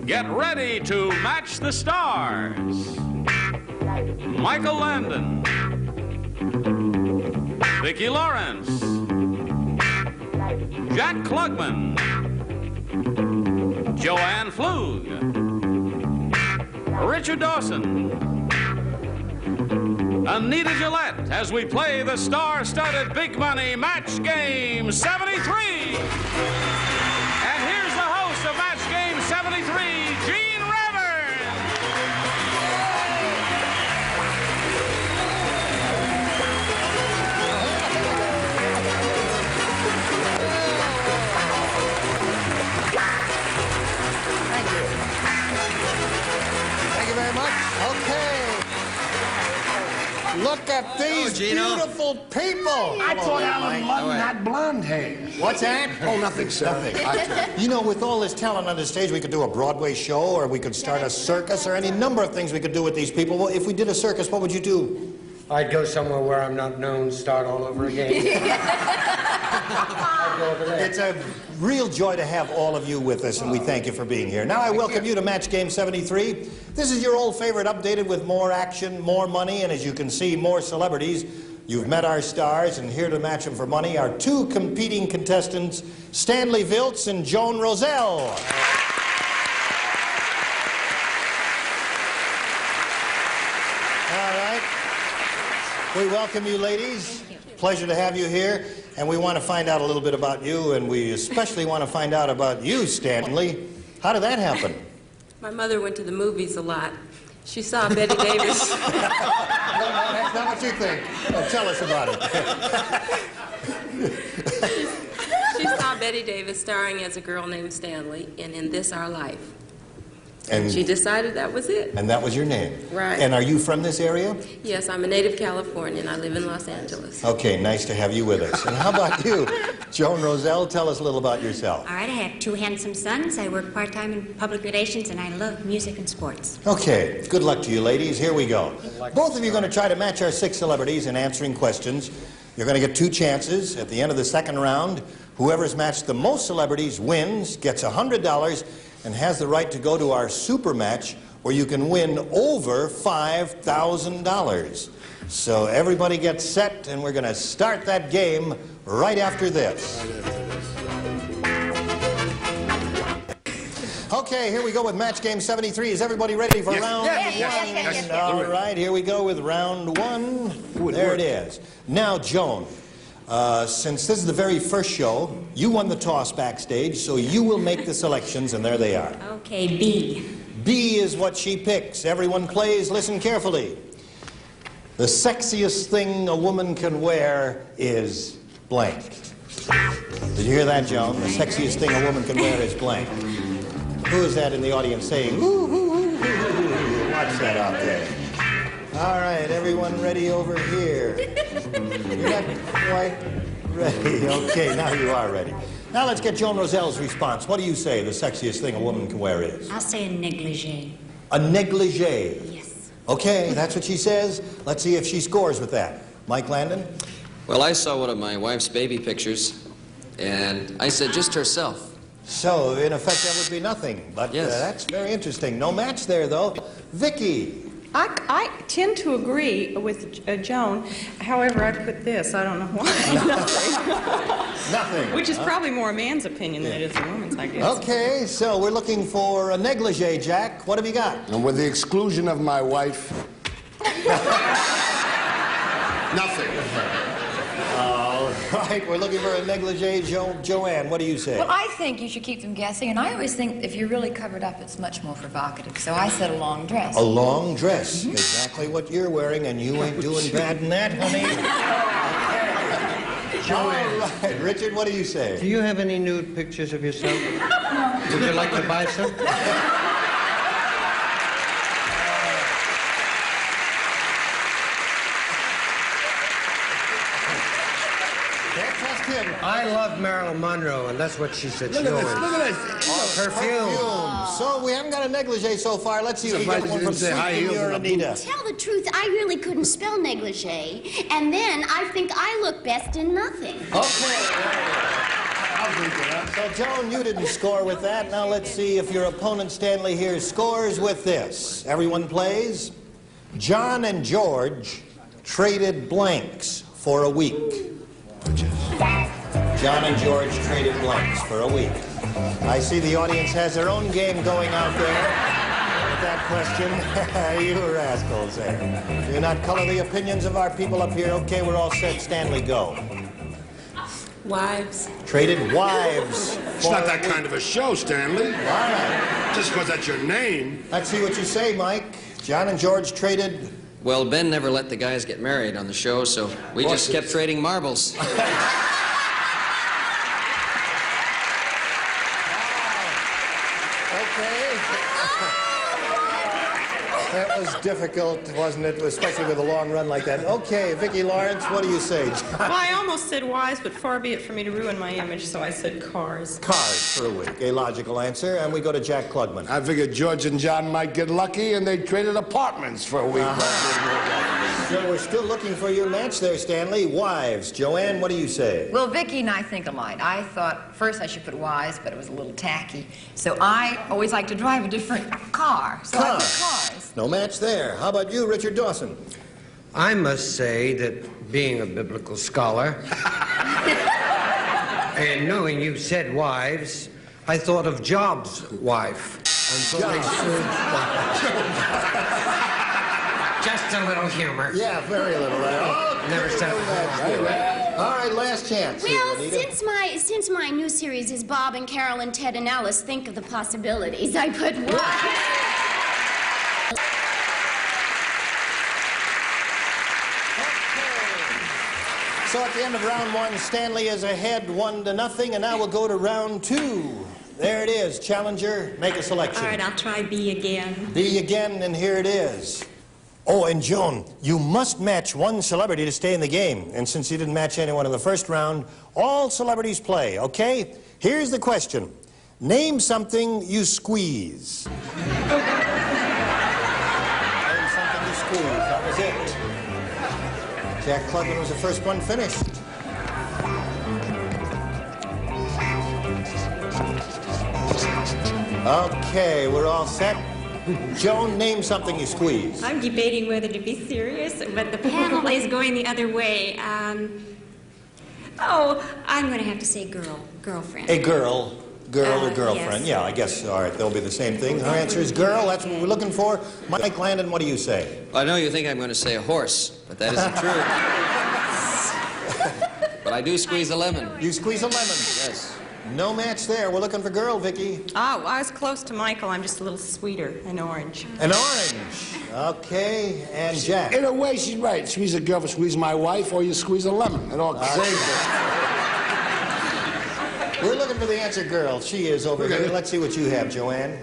Get ready to match the stars. Michael Landon, Vicki Lawrence, Jack Klugman, Joanne Flug, Richard Dawson, Anita Gillette, as we play the star-studded Big Money Match Game 73. And here's the host of Match Game 73, Gene Revern. Thank you. Thank you very much. Okay. Look at these beautiful people. I thought Alan Ludden had blonde hair. What's that? Oh, nothing, sir. Nothing. You know, with all this talent on the stage, we could do a Broadway show, or we could start a circus, or any number of things we could do with these people. Well, if we did a circus, what would you do? I'd go somewhere where I'm not known, start all over again. I'd go over there. It's a real joy to have all of you with us, and we thank you for being here. Now I welcome you to Match Game 73. This is your old favorite, updated with more action, more money, and as you can see, more celebrities. You've met our stars, and here to match them for money are two competing contestants, Stanley Viltz and Joan Roselle. We welcome you, ladies. Pleasure to have you here. And we want to find out a little bit about you, and we especially want to find out about you, Stanley. How did that happen? My mother went to the movies a lot. She saw Betty Davis. No, that's not what you think. Well, tell us about it. She saw Betty Davis starring as a girl named Stanley in This Our Life. And she decided that was it. And that was your name? Right. And are you from this area? Yes, I'm a native Californian. I live in Los Angeles. Okay, nice to have you with us. And how about you? Joan Roselle, tell us a little about yourself. All right, I have two handsome sons. I work part-time in public relations, and I love music and sports. Okay, good luck to you, ladies. Here we go. Both of you are going to try to match our 6 celebrities in answering questions. You're going to get 2 chances. At the end of the second round, whoever's matched the most celebrities wins, gets $100, and has the right to go to our super match where you can win over $5,000. So everybody gets set, and we're going to start that game right after this. Okay, here we go with Match Game 73. Is everybody ready for round one? Yes. All right, here we go with round 1. There it is. Now, Joan, since this is the very first show, you won the toss backstage, so you will make the selections, and there they are. Okay, B. B is what she picks. Everyone plays, listen carefully. The sexiest thing a woman can wear is blank. Did you hear that, Joan? The sexiest thing a woman can wear is blank. Who is that in the audience saying, ooh, ooh, ooh, ooh, ooh? Watch that out there. All right, everyone ready over here? You're not quite ready. Okay, now you are ready. Now let's get Joan Roselle's response. What do you say the sexiest thing a woman can wear is? I'll say a negligee. A negligee. Yes. Okay, that's what she says. Let's see if she scores with that. Mike Landon? Well, I saw one of my wife's baby pictures, and I said just herself. So, in effect, that would be nothing. But yes. That's very interesting. No match there, though. Vicki? I tend to agree with Joan. However, I put this. I don't know why. Nothing. Nothing. Which is probably more a man's opinion than it is a woman's, I guess. Okay, so we're looking for a negligee, Jack. What have you got? And with the exclusion of my wife, nothing. All right, we're looking for a negligee. Joanne, what do you say? Well, I think you should keep them guessing, and I always think if you're really covered up, it's much more provocative. So I said a long dress. A long dress. Mm-hmm. Exactly what you're wearing, and you ain't doing bad in that, honey. All right, Richard, what do you say? Do you have any nude pictures of yourself? Would you like to buy some? I love Marilyn Monroe, and that's what she said. Look at this. Look at this. Perfume. So we haven't got a negligee so far. Let's see if we get one from Sweetie or Anita. Tell the truth, I really couldn't spell negligee, and then I think I look best in nothing. Okay. I'll drink it, huh? So, Joan, you didn't score with that. Now let's see if your opponent, Stanley, here scores with this. Everyone plays. John and George traded blanks for a week. John and George traded blanks for a week. I see the audience has their own game going out there with that question. You rascals there. Do not color the opinions of our people up here. Okay, we're all set. Stanley, go. Wives. Traded wives. It's not that kind of a show, Stanley. All right. Just because that's your name. Let's see what you say, Mike. John and George traded... Well, Ben never let the guys get married on the show, so we just kept trading marbles. That was difficult, wasn't it? Especially with a long run like that. Okay, Vicki Lawrence, what do you say? Well, I almost said wives, but far be it for me to ruin my image, so I said cars. Cars for a week. A logical answer. And we go to Jack Klugman. I figured George and John might get lucky, and they traded apartments for a week. So we're still looking for your match there, Stanley. Wives. Joanne, what do you say? Well, Vicki and I think alike. I thought first I should put wives, but it was a little tacky. So I always like to drive a different car. So I put cars. No match there. How about you, Richard Dawson? I must say that being a biblical scholar and knowing you said wives, I thought of Job's wife. Just a little humor. Yeah, very little. Never said it before. All right, last chance. Well, here, since my new series is Bob and Carol and Ted and Alice think of the possibilities, I put wives. So at the end of round one, Stanley is ahead 1-0, and now we'll go to round two. There it is. Challenger, make a selection. All right, I'll try B again. B again, and here it is. Oh, and Joan, you must match one celebrity to stay in the game. And since you didn't match anyone in the first round, all celebrities play, okay? Here's the question. Name something you squeeze. Name something you squeeze. That was it. Jack Klugman was the first one finished. Okay, we're all set. Joan, name something you squeeze. I'm debating whether to be serious, but the panel is going the other way. Oh, I'm going to have to say girlfriend. A girl or girlfriend. Yes. Yeah, I guess, all right, they'll be the same thing. Her answer is girl. That's what we're looking for. Mike Landon, what do you say? Well, I know you think I'm going to say a horse, but that isn't true. But I do squeeze a lemon. You squeeze a lemon. Yes. No match there. We're looking for girl, Vicki. Oh, I was close to Michael. I'm just a little sweeter. An orange. An orange. Okay, and Jack. In a way, she's right. Squeeze a girl for squeeze my wife, or you squeeze a lemon. It all saves it. We're looking for the answer girl. She is over here. Let's see what you have, Joanne.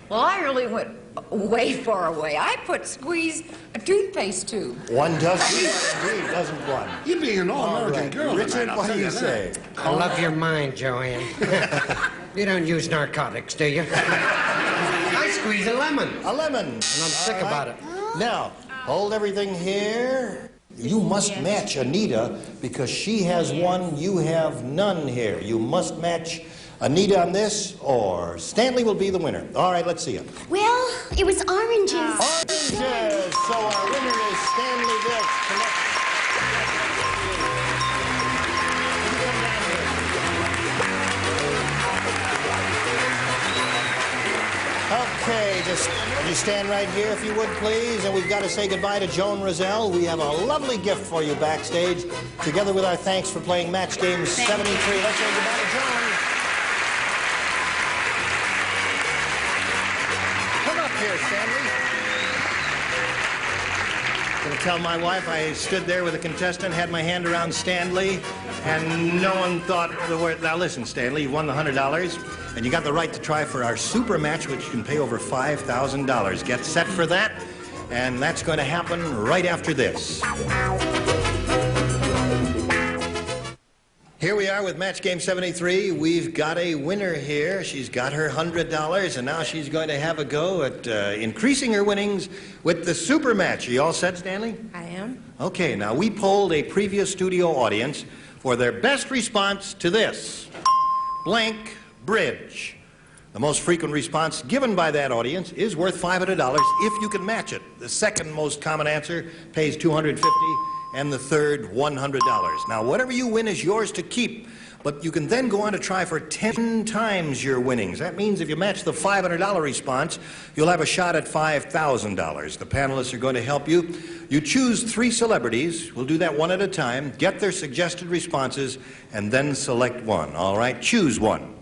Well, I really went way far away. I put squeeze a toothpaste tube. One doesn't agree, doesn't one? You're being an all-American girl. Richard, tonight, I'll what do tell you that. say? I love your mind, Joanne. You don't use narcotics, do you? I squeeze a lemon. A lemon. And I'm sick about it. Now, hold everything here. You must match Anita because she has one, you have none here. You must match Anita on this, or Stanley will be the winner. All right, let's see it. Well, it was oranges. Oranges! So our winner is Stanley Vilks. Okay, just you stand right here if you would, please. And we've got to say goodbye to Joan Roselle. We have a lovely gift for you backstage, together with our thanks for playing Match Game 73. Let's say goodbye to Joan. Come up here, Stanley. I'm going to tell my wife I stood there with a contestant, had my hand around Stanley, and no one thought the word. Now listen, Stanley, you won the $100, and you got the right to try for our super match, which you can pay over $5,000. Get set for that, and that's going to happen right after this. Here we are with Match Game 73. We've got a winner here. She's got her $100, and now she's going to have a go at increasing her winnings with the super match. Are you all set, Stanley? I am. Okay, now we polled a previous studio audience for their best response to this. blank bridge. The most frequent response given by that audience is worth $500 if you can match it. The second most common answer pays $250, and the third $100. Now, whatever you win is yours to keep, but you can then go on to try for 10 times your winnings. That means if you match the $500 response, you'll have a shot at $5,000. The panelists are going to help you. You choose 3 celebrities. We'll do that one at a time. Get their suggested responses, and then select one. All right, choose one.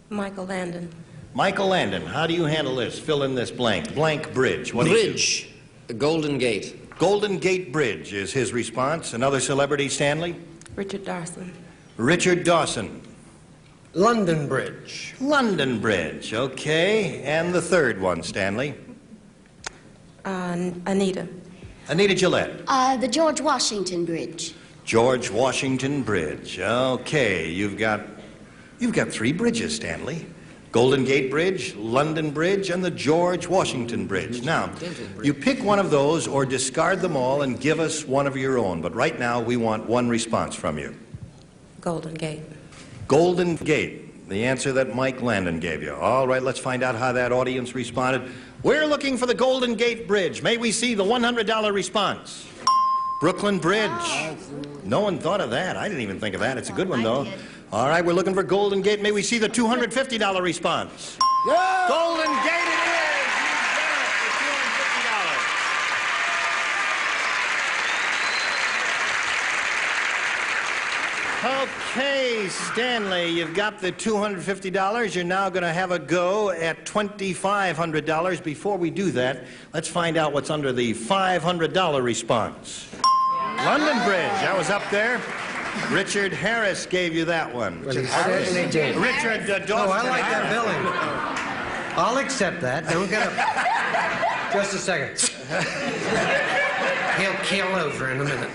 Michael Landon. Michael Landon, how do you handle this? Fill in this blank. Blank bridge. What Bridge. Do you The Golden Gate. Golden Gate Bridge is his response. Another celebrity, Stanley? Richard Dawson. Richard Dawson. London Bridge. London Bridge, okay. And the third one, Stanley? Anita. Anita Gillette. The George Washington Bridge. George Washington Bridge. Okay, you've got 3 bridges, Stanley. Golden Gate Bridge, London Bridge, and the George Washington Bridge. Now, you pick one of those or discard them all and give us one of your own. But right now, we want one response from you. Golden Gate. Golden Gate, the answer that Mike Landon gave you. All right, let's find out how that audience responded. We're looking for the Golden Gate Bridge. May we see the $100 response? Brooklyn Bridge. Oh. No one thought of that. I didn't even think of that. It's a good one, though. All right, we're looking for Golden Gate. May we see the $250 response? Yeah! Golden Gate it is! You've got it for $250. Okay, Stanley, you've got the $250. You're now going to have a go at $2,500. Before we do that, let's find out what's under the $500 response. London Bridge, that was up there. Richard Harris gave you that one. Richard Dawson. Oh, I like that billing. I'll accept that. Don't get up. Just a second. He'll keel over in a minute.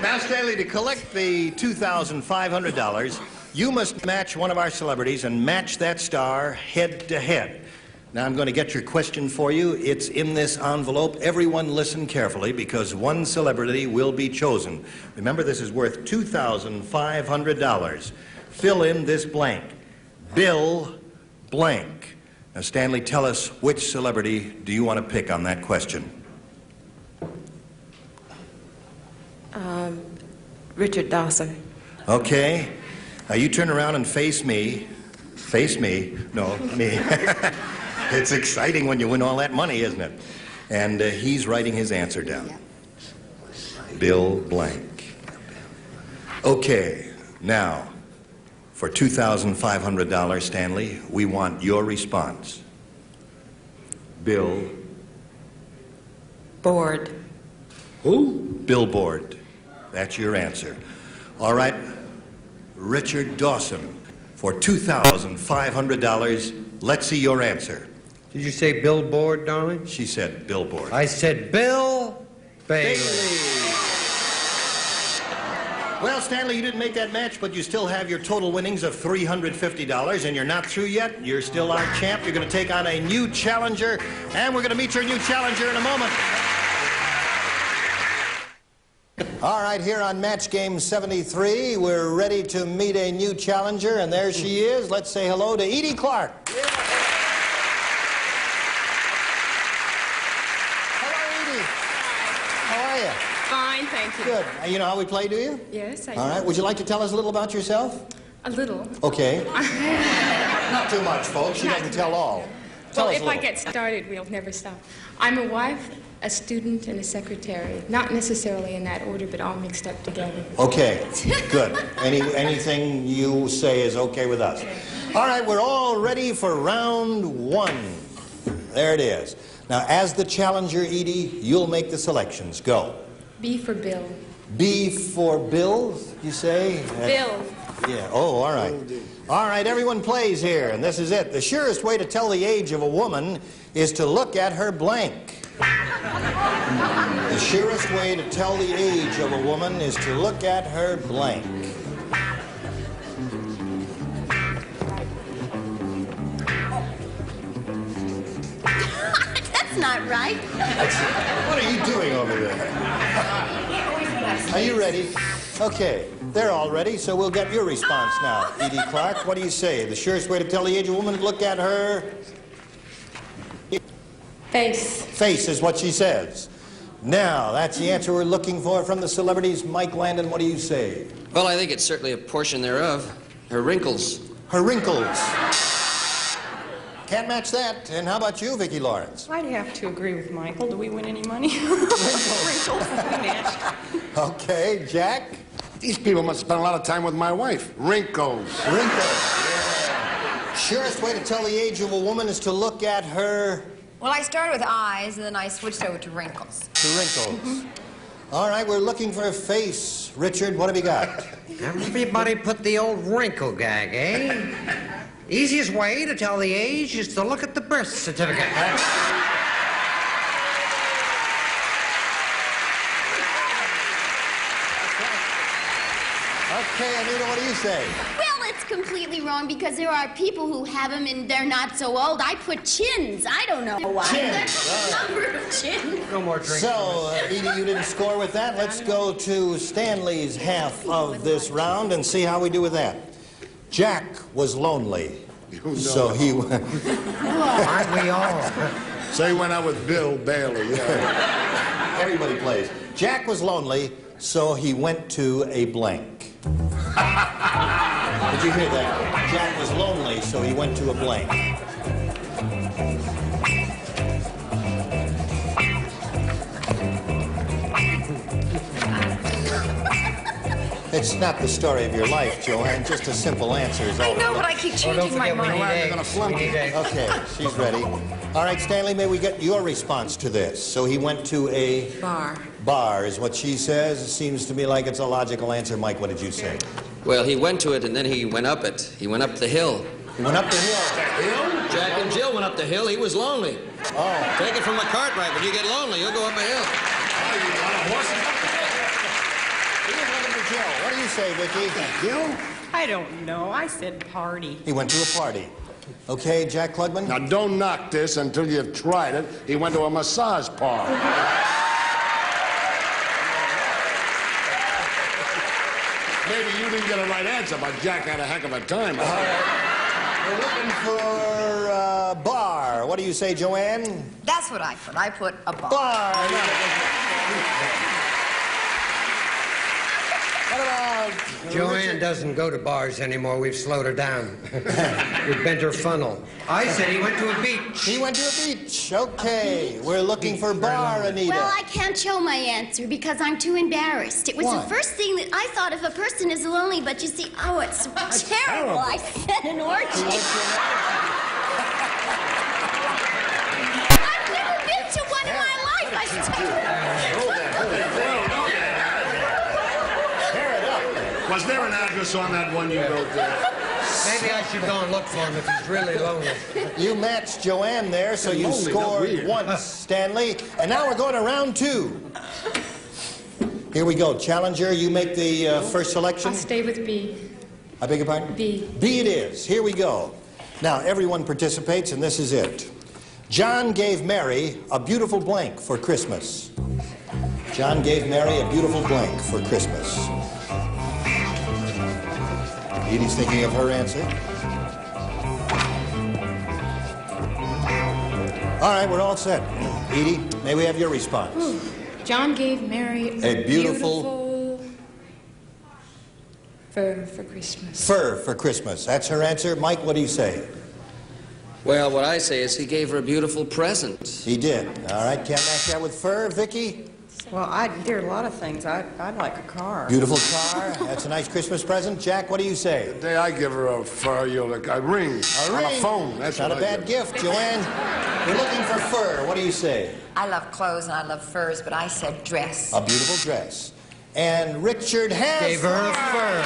Now, Stanley, to collect the $2,500, you must match one of our celebrities and match that star head to head. Now, I'm going to get your question for you. It's in this envelope. Everyone listen carefully because one celebrity will be chosen. Remember, this is worth $2,500. Fill in this blank. Bill blank. Now, Stanley, tell us which celebrity do you want to pick on that question? Richard Dawson. Okay. Now, you turn around and face me. Face me. No, me. It's exciting when you win all that money, isn't it? And he's writing his answer down. Bill blank. Okay, now, for $2,500, Stanley, we want your response. Bill. Board. Who? Billboard. That's your answer. All right, Richard Dawson, for $2,500, let's see your answer. Did you say billboard, darling? She said billboard. I said Bill Bailey. Well, Stanley, you didn't make that match, but you still have your total winnings of $350, and you're not through yet. You're still our champ. You're going to take on a new challenger, and we're going to meet your new challenger in a moment. All right, here on Match Game 73, we're ready to meet a new challenger, and there she is. Let's say hello to Edie Clark. Yeah. Fine, thank you. Good. You know how we play, do you? Yes, I do. All right. Would you like to tell us a little about yourself? A little. Okay. Not too much, folks. She doesn't tell all. Well, if I get started, we'll never stop. I'm a wife, a student, and a secretary. Not necessarily in that order, but all mixed up together. Okay. Good. Anything you say is okay with us. All right. We're all ready for round 1. There it is. Now, as the challenger, Edie, you'll make the selections. Go. B for Bill. B for Bill, you say? Bill. Yeah. Oh, all right. All right, everyone plays here, and this is it. The surest way to tell the age of a woman is to look at her blank. The surest way to tell the age of a woman is to look at her blank. That's not right. What are you doing over there? Are you ready? Okay. They're all ready, so we'll get your response now. Edie Clark, what do you say? The surest way to tell the age of a woman is to look at her... Face. Face is what she says. Now, that's the answer we're looking for from the celebrities. Mike Landon, what do you say? Well, I think it's certainly a portion thereof. Her wrinkles. Her wrinkles. Can't match that. And how about you, Vicki Lawrence? I'd have to agree with Michael. Do we win any money? Wrinkles. We matched. Okay, Jack? These people must spend a lot of time with my wife. Wrinkles. Wrinkles. Yeah. Surest way to tell the age of a woman is to look at her... Well, I started with eyes, and then I switched over to wrinkles. To wrinkles. All right, we're looking for a face. Richard, what have you got? Everybody put the old wrinkle gag, eh? Easiest way to tell the age is to look at the birth certificate. Okay, Anita, what do you say? Well, it's completely wrong because there are people who have them and they're not so old. I put chins. I don't know why. Chins. There's a number of chins. No more drinking. So, Edie, you didn't score with that. Let's go to Stanley's half of this round and see how we do with that. Jack was lonely. So he went... Aren't we all? So he went out with Bill Bailey, yeah. Everybody plays. Jack was lonely, so he went to a blank. Did you hear that? Jack was lonely, so he went to a blank. It's not the story of your life, Joanne. Just a simple answer is all. I know, but I keep changing my mind. Okay, she's ready. All right, Stanley, may we get your response to this? So he went to a... Bar. Bar is what she says. It seems to me like it's a logical answer. Mike, what did you say? Well, he went to it, and then he went up it. He went up the hill. He went up the hill. Jack and Jill went up the hill. He was lonely. Oh. Take it from a Cartwright. When you get lonely, you'll go up a hill. What do you say, Vicki? Jill? I don't know. I said party. He went to a party. Okay, Jack Klugman? Now, don't knock this until you've tried it. He went to a massage parlor. Maybe you didn't get a right answer, but Jack had a heck of a time. We're looking for bar. What do you say, Joanne? That's what I put. I put a bar. Bar. What about... Joanne doesn't go to bars anymore. We've slowed her down. We've bent her funnel. I said he went to a beach. He went to a beach. Okay. We're looking for bar, Anita. Well, I can't show my answer because I'm too embarrassed. It was Why? the first thing that I thought if a person is lonely, but you see, oh, it's terrible. I said an orgy. I've never been to one in my life. I Was there an address on that one you wrote there? Maybe I should go and look for him if he's really lonely. You matched Joanne there, so you scored once, Stanley. And now we're going to round two. Here we go. Challenger, you make the first selection. I'll stay with B. I beg your pardon? B. B it is. Here we go. Now, everyone participates, and this is it. John gave Mary a beautiful blank for Christmas. John gave Mary a beautiful blank for Christmas. Edie's thinking of her answer. All right, we're all set. Edie, may we have your response? John gave Mary A beautiful fur for Christmas. Fur for Christmas. That's her answer. Mike, what do you say? Well, what I say is he gave her a beautiful present. He did. All right, can't match that with fur. Vicki? Well, there are a lot of things. I'd like a car. Beautiful car. That's a nice Christmas present. Jack, what do you say? The day I give her a fur, a ring. A ring. On a phone. That's not what a bad gift. Joanne, we're looking for fur. What do you say? I love clothes and I love furs, but I said dress. A beautiful dress. And Richard has... Gave her a fur.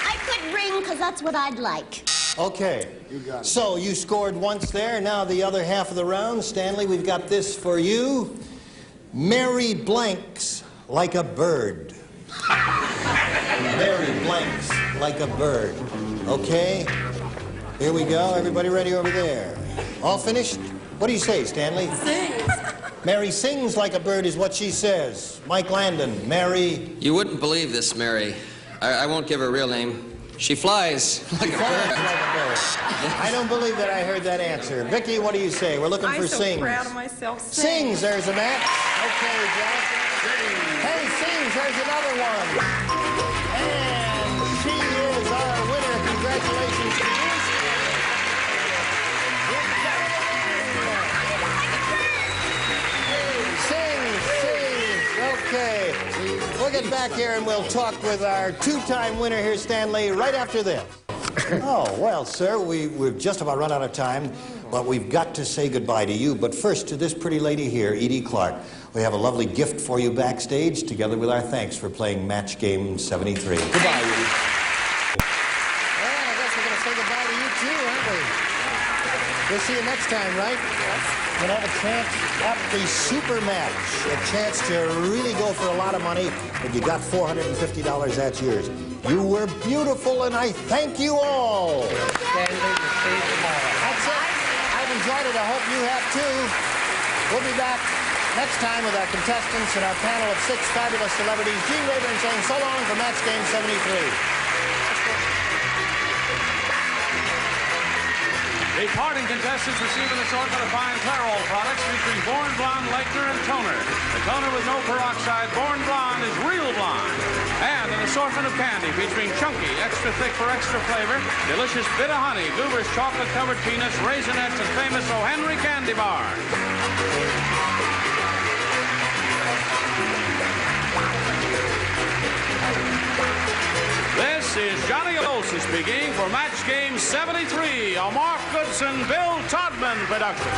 I put ring because that's what I'd like. Okay. You got it. So you scored once there. Now the other half of the round. Stanley, we've got this for you. Mary blanks like a bird. Mary blanks like a bird. Okay? Here we go. Everybody ready over there? All finished? What do you say, Stanley? Thanks. Mary sings like a bird is what she says. Mike Landon, Mary... You wouldn't believe this, Mary. I won't give her a real name. She flies like a bird. I don't believe that I heard that answer. Vicki, what do you say? We're looking for sings. I'm so proud of myself. Sings, there's a match. Okay, Jonathan. Hey, sings, there's another one. And she is our winner. Congratulations to you. Okay, we'll get back here and we'll talk with our two-time winner here, Stanley, right after this. Oh, well, sir, we've just about run out of time, but we've got to say goodbye to you. But first, to this pretty lady here, Edie Clark, we have a lovely gift for you backstage, together with our thanks for playing Match Game 73. Goodbye, Edie. Well, I guess we're going to say goodbye to you, too, aren't we? We'll see you next time, right? Yes. We're going to have a chance at the super match, a chance to really go for a lot of money. If you got $450, that's yours. You were beautiful, and I thank you all. That's it. I've enjoyed it. I hope you have, too. We'll be back next time with our contestants and our panel of 6 fabulous celebrities. Gene Rayburn saying so long for Match Game 73. The parting contestants receive an assortment of fine Clairol products featuring Born Blonde, Lightener, and Toner. The toner with no peroxide, Born Blonde, is real blonde. And an assortment of candy featuring Chunky, extra thick for extra flavor, delicious bit of honey, Goober's chocolate-covered peanuts, Raisinets, and famous O. Henry candy bar. This is Johnny Alosa speaking for Match Game 73, a Mark Goodson, Bill Todman production.